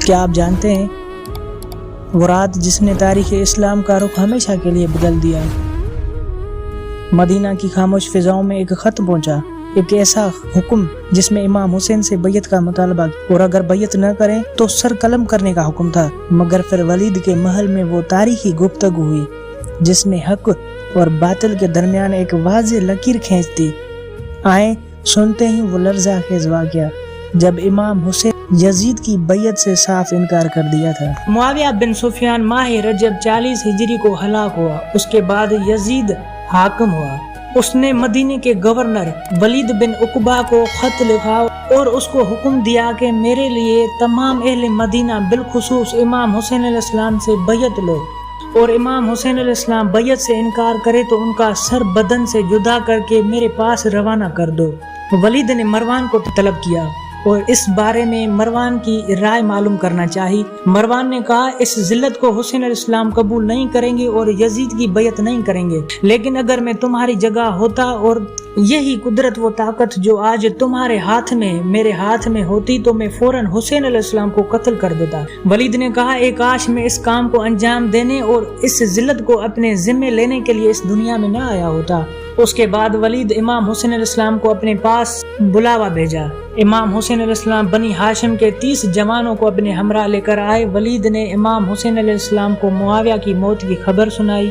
کیا آپ جانتے ہیں وہ رات جس نے تاریخ اسلام کا رخ ہمیشہ کے لیے بدل دیا؟ مدینہ کی خاموش فضاؤں میں ایک خط پہنچا، ایک ایسا حکم جس میں امام حسین سے بیعت کا مطالبہ، اور اگر بیعت نہ کریں تو سر قلم کرنے کا حکم تھا۔ مگر پھر ولید کے محل میں وہ تاریخی گفتگو ہوئی جس نے حق اور باطل کے درمیان ایک واضح لکیر کھینچ دی۔ آئیں سنتے ہی وہ لرزہ خیز واقعہ جب امام حسین یزید کی بیعت سے صاف انکار کر دیا تھا۔ معاویہ بن سفیان ماہ رجب 40 ہجری کو ہلاک ہوا۔ اس کے بعد یزید حاکم ہوا۔ اس نے مدینے کے گورنر ولید بن عقبہ کو خط لکھا اور اس کو حکم دیا کہ میرے لیے تمام اہل مدینہ بالخصوص امام حسین علیہ السلام سے بیعت لو، اور امام حسین علیہ السلام بیعت سے انکار کرے تو ان کا سر بدن سے جدا کر کے میرے پاس روانہ کر دو۔ ولید نے مروان کو طلب کیا اور اس بارے میں مروان کی رائے معلوم کرنا چاہی۔ مروان نے کہا اس ذلت کو حسین علیہ السلام قبول نہیں کریں گے اور یزید کی بیعت نہیں کریں گے، لیکن اگر میں تمہاری جگہ ہوتا اور یہی قدرت و طاقت جو آج تمہارے ہاتھ میں میرے ہاتھ میں ہوتی تو میں فوراً حسین علیہ السلام کو قتل کر دیتا۔ ولید نے کہا اے کاش میں اس کام کو انجام دینے اور اس ذلت کو اپنے ذمے لینے کے لیے اس دنیا میں نہ آیا ہوتا۔ اس کے بعد ولید امام حسین علیہ السلام کو اپنے پاس بلاوا بھیجا۔ امام حسین علیہ السلام بنی ہاشم کے 30 جوانوں کو اپنے ہمراہ لے کر آئے۔ ولید نے امام حسین علیہ السلام کو معاویہ کی موت کی خبر سنائی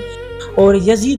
اور یزید